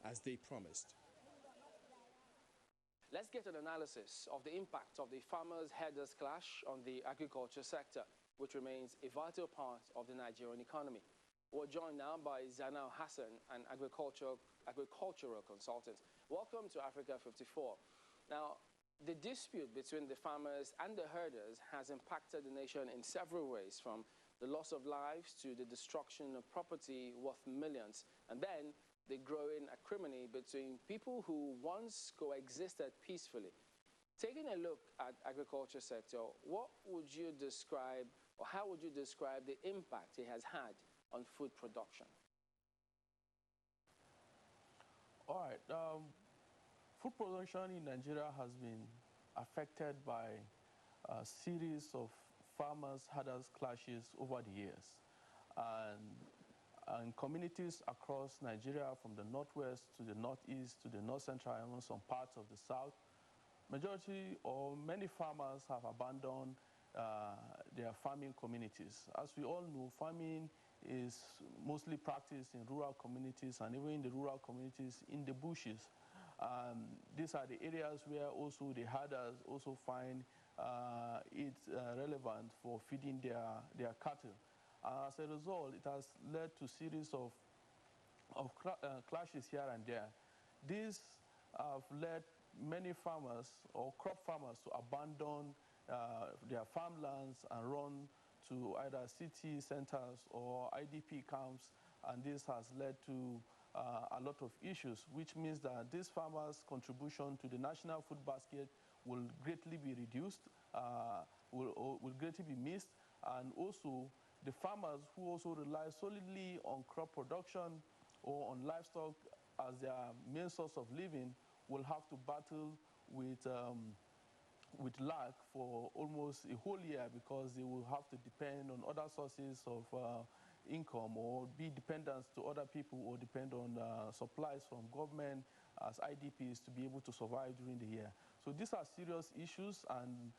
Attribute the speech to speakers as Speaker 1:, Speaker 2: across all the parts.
Speaker 1: as they promised.
Speaker 2: Let's get an analysis of the impact of the farmers-herders clash on the agriculture sector, which remains a vital part of the Nigerian economy. We're joined now by Zanal Hassan, an agricultural consultant. Welcome to Africa 54. Now, the dispute between the farmers and the herders has impacted the nation in several ways, from the loss of lives to the destruction of property worth millions, and then the growing acrimony between people who once coexisted peacefully. Taking a look at agriculture sector, what would you describe, or how would you describe the impact it has had on food production?
Speaker 3: All right. Food production in Nigeria has been affected by a series of farmers-herders clashes over the years. And communities across Nigeria, from the northwest to the northeast to the north central and some parts of the south, majority or many farmers have abandoned their farming communities. As we all know, farming is mostly practiced in rural communities, and even in the rural communities in the bushes. These are the areas where also the herders also find it relevant for feeding their cattle. As a result, it has led to a series of clashes here and there. These have led many farmers or crop farmers to abandon their farmlands and run to either city centers or IDP camps, and this has led to a lot of issues, which means that these farmers' contribution to the national food basket will greatly be reduced, will greatly be missed, and also the farmers who also rely solidly on crop production or on livestock as their main source of living will have to battle with lack for almost a whole year, because they will have to depend on other sources of income, or be dependent to other people, or depend on supplies from government as IDPs to be able to survive during the year. So these are serious issues, and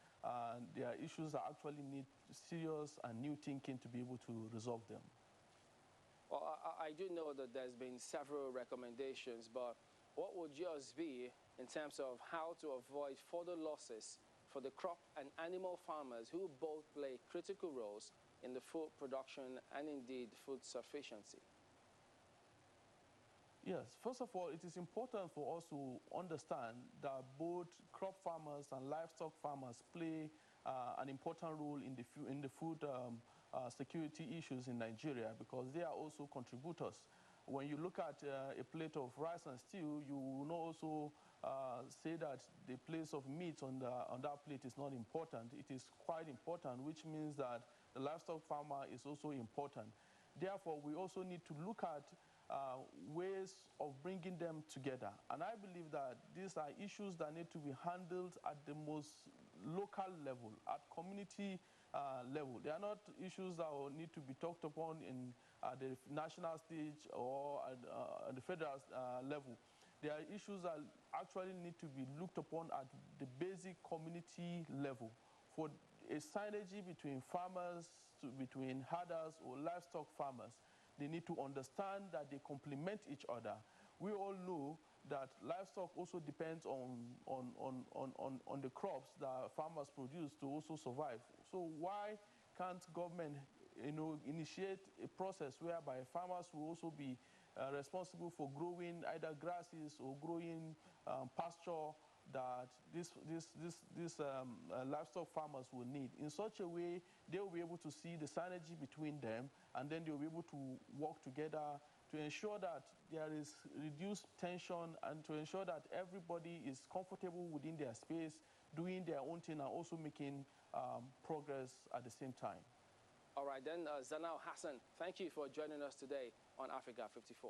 Speaker 3: they are issues that actually need serious and new thinking to be able to resolve them.
Speaker 2: Well, I do know that there's been several recommendations, but what would yours be in terms of how to avoid further losses for the crop and animal farmers, who both play critical roles in the food production and indeed food sufficiency?
Speaker 3: Yes, first of all, it is important for us to understand that both crop farmers and livestock farmers play an important role in the food security issues in Nigeria, because they are also contributors. When you look at a plate of rice and stew, you will not also say that the place of meat on that plate is not important. It is quite important, which means that the livestock farmer is also important. Therefore, we also need to look at ways of bringing them together. And I believe that these are issues that need to be handled at the most local level, at community level. They are not issues that will need to be talked upon in the national stage or at the federal level. There are issues that actually need to be looked upon at the basic community level, for a synergy between farmers, between herders or livestock farmers. They need to understand that they complement each other. We all know that livestock also depends on the crops that farmers produce to also survive. So why can't government, initiate a process whereby farmers will also be responsible for growing either grasses or growing pasture that these livestock farmers will need. In such a way, they will be able to see the synergy between them, and then they will be able to work together to ensure that there is reduced tension, and to ensure that everybody is comfortable within their space, doing their own thing, and also making progress at the same time.
Speaker 2: All right, then, Zanal Hassan, thank you for joining us today on Africa 54.